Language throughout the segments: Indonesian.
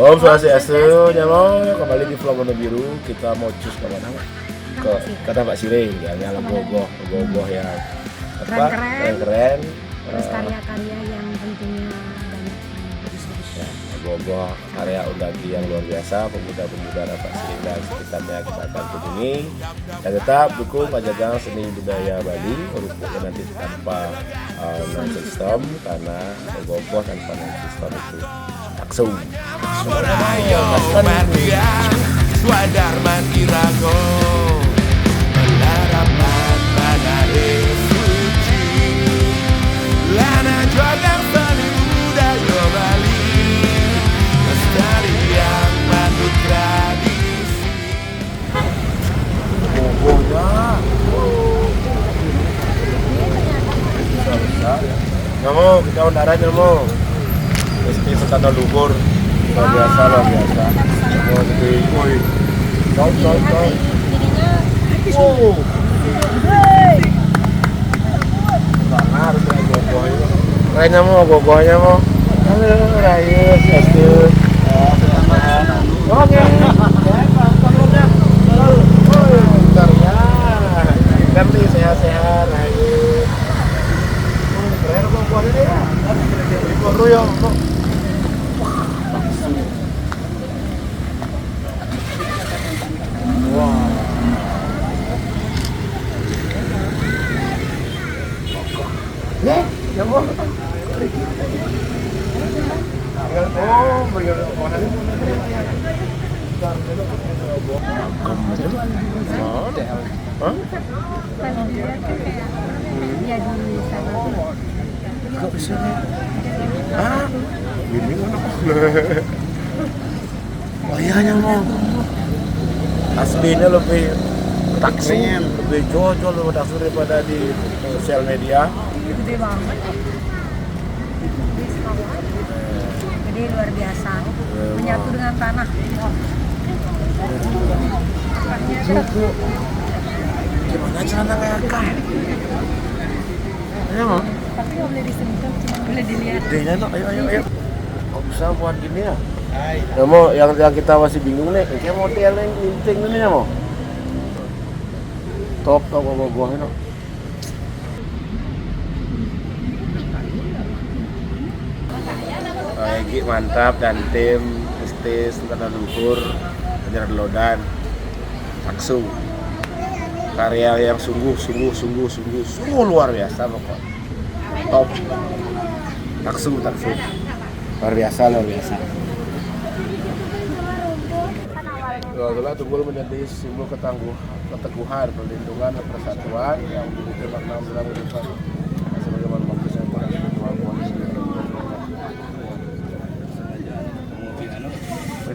Om Swastiastu, nyamong kembali di vlog Warna Biru. Kita mau cus ke mana? Ke Tampak Siring, ya nyala gogoh yang keren. Terus karya-karya yang tentunya banyak bagus-bagus. Ya, gogoh karya undagi yang luar biasa, pemuda-pemuda Tampak Siring dan sekitarnya kita akan kunjungi. Dan tetap dukung Pajagang Seni Budaya Bali, rupuknya nanti tanpa non-system, karena gogoh tanpa non-system itu taksu. Sorayo Mardian Swadarman Irago Melarapan Manare Suci Lana Jogang Seni Budaya Bali Lestarian Manut Tradisi Gogohnya besar ya. Kamu kita undaran kamu. Meski setanda luhur luar biasa. Oh, di woi. Coy. Oh. Karena harus ada gogoh itu. Kayaknya mau gogohnya mau. Halo, Rayu, Sastu. Oke. Bentar ya. Ganti sehat-sehat, Rayu. Keren gogohnya deh ya. Ruyong kok. Wah. Ya mau. Oh, berikan mana ini? Hah? Ya di sana. Kok bisa nih? Ah, ini mana? Oh iya nyamuk. Aslinya lebih taksi, lebih jojol lebih taksi daripada di sosial media. Gede banget. Jadi luar biasa. Menyatu dengan tanah. Suku. Gimana celana kayak kan? Ayo mau? Tapi nggak boleh disentuh, cuma boleh dilihat. Gedenya no, ayo. Kok bisa buat gini ya? Ya mau yang kita masih bingung nih, kayak model yang linting ini ya mau? Top gogoh no. Egi mantap dan tim Estis Tanah Luhur Banjar Lodan taksu karya yang sungguh luar biasa pokoknya top taksu luar biasa Itulah Tunggul menjadi simbol keteguhan, perlindungan, dan persatuan yang memiliki makna dalam kehidupan sebagaimana mampus yang pada kebutuhan koalisi.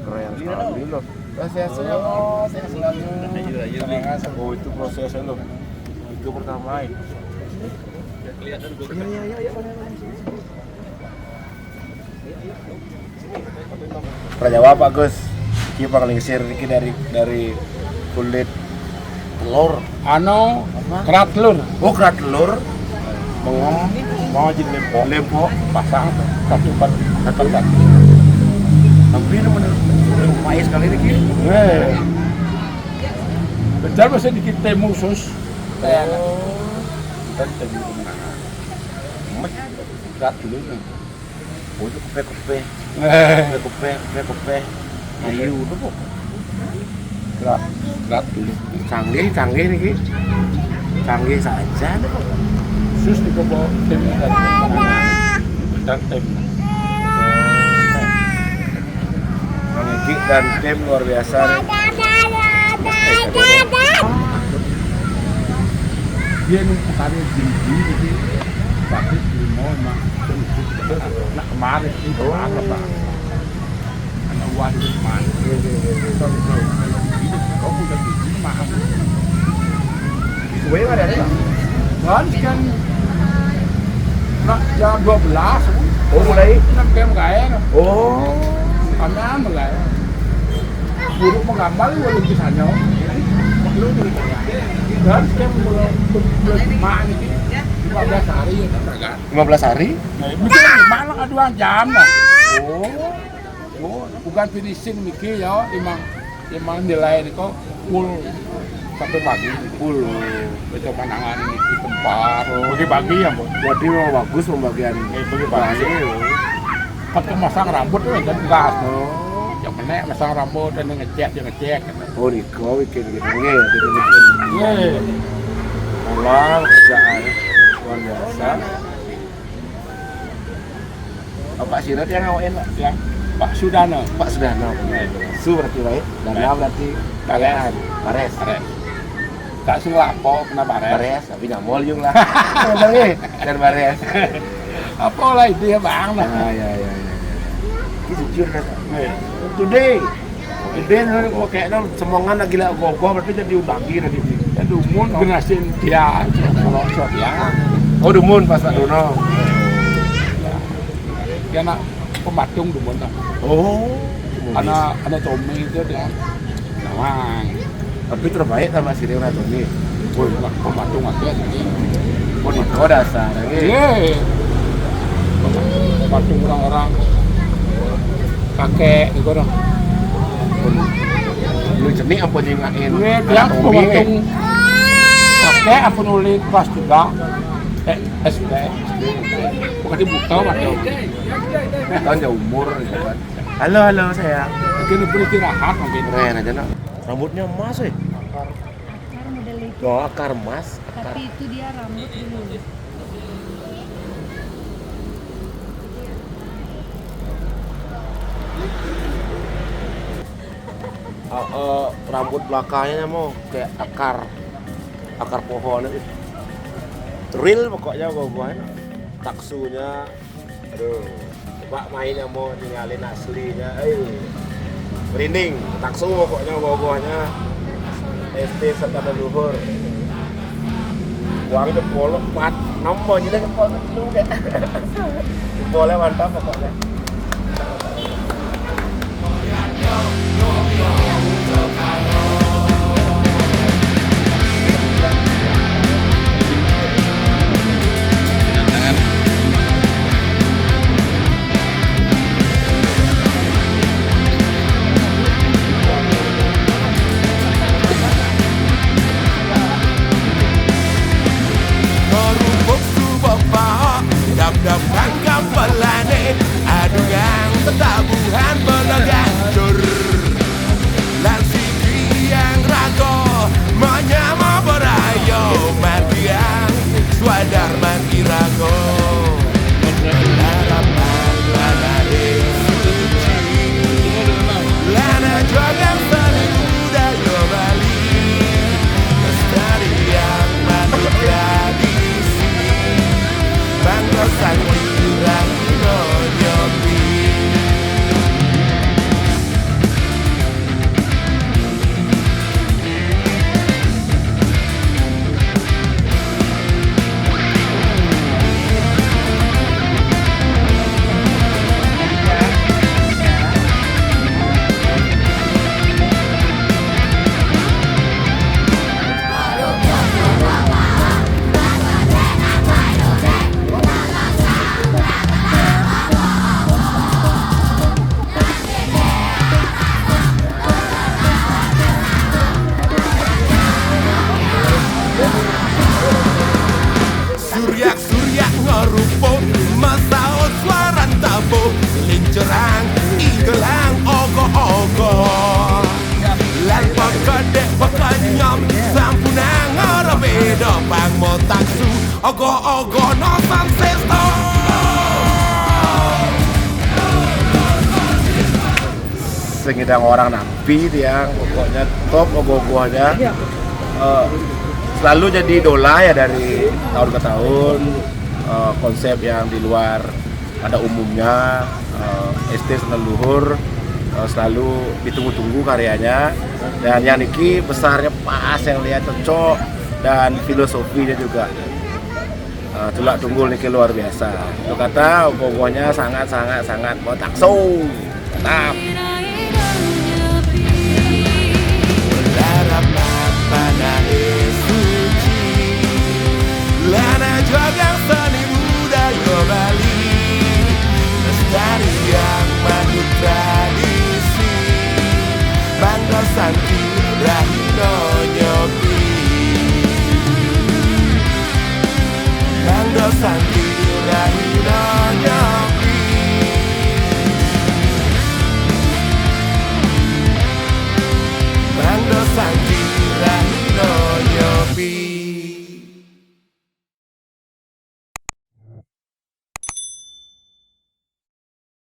Keren sekali loh. Prosesnya loh, saya selalu. Oh itu prosesnya loh. Itu pertama ini. Iya. Prajawa Pak Gus. Iki panglingsir iki dari kulit telur. Kerat telur. Oh, kerat telur. Mau jadi lempo pasang satu. Tapi ini bener pahit sekali ini ki. Betul masih dikit temu sus. Kita temu kemana? Kerat telur. Oh itu kope. Ayo udah kok. Kerat telur. Canggih nih ki. Canggih saja nih kok. Sus di bawah tim dan tim. Egi dan tim luar biasa nih. Dia numpukane tinggi jadi tapi mau mah nak kemarin itu apa Pak? Ana uang di mana? Kau udah tinggi mahal. Kue ada ya? Kan nak jam 12. Oh mulai? Nak kem kaya. Oh. Kami mulai. Guru menggambar boleh di sana. Dan kem belum mak ini 15 hari ya kan? 15 hari? Nah, itu gimana 2 jam lah. Oh. bukan finishing mikir ya, emang nilai ini kok full sampai pagi. Full. Itu pandangan ini di tempat. Bagi-bagi ya, Bu. Jadi mau bagus pembagian. Bagi-bagi. Kan masang rambut tuh kan gas. Yang menek masang rambut dan ngecek. Oh, Niko bikin gitu nih, bikin. Pulang kerjaan luar biasa. Pak Sirat yang ngawain Pak? Ya, Pak Sudana. Pak Sudana. Su berarti baik. Dana berarti kalian. Pares. Tak sing lapo kena bares. Pares, tapi nggak mau juga lah. Betul nih, dan Pares. Apa lah dia bang lah. Ya. Ini jujur kan. Today kalau kayaknya semongan lagi lah gogoh berarti jadi bagi nanti. Jadi umum generasin dia kalau dia. Oh, Dumun pas Pak Dono. Dia nak pematung Dumun lah. Oh, Ada Tommy itu dia. Nawang. tapi terbaik sama si Leonardo ini. Woi, pematung aja ini. Oh, Niko dasar. Iya. Pematung orang-orang kakek gitu dong. Lu jenik apa jengain? Dia pematung kakek apa nulis kelas 3 SD. Bukan dibuka waktu. Tahun ya umur ya kan. Halo sayang. Mungkin boleh istirahat mungkin. Keren aja nak. Rambutnya emas Akar model itu. Oh, akar emas. Tapi itu dia rambut dulu. Rambut belakangnya mau kayak akar pohon itu. Real pokoknya gua taksunya. Aduh, coba mainnya mau tinggalin aslinya. Merinding, taksu pokoknya gua-guanya. SD serta leluhur. Uang jempol 4 nomor jadi jempol lu deh. Jempolnya mantap pokoknya. Kerupuk subah pahok, dap-dap kangkang pelane, adugang tetabuhan belegang dur. Lan siki yang rago, menyama berayo, margiang, swadar mandi rago. Harapan lana suci, lana jogang paling budaya Bali, lestarian manut tradisi, bangga sanjurang nyobi. Suryak ngerupuk, masaut suaran tabu, lincerang, igelang, ogo-ogo. Lan pekadek pekanyam, sampunang ngerebedo, pang mo taksu, ogo-ogo no samsesto. Sengidang orang nabi dia pokoknya top ogoh-ogohnya. Selalu jadi idola ya dari tahun ke tahun. Konsep yang di luar pada umumnya, SD leluhur selalu ditunggu-tunggu karyanya, dan yang niki besarnya pas yang lihat cocok dan filosofinya juga tulak tunggul niki luar biasa. Itu kata ogoh-ogohnya sangat mau takso mantap. Lana jogang seni budaya Bali, lestarian manut tradisi. santri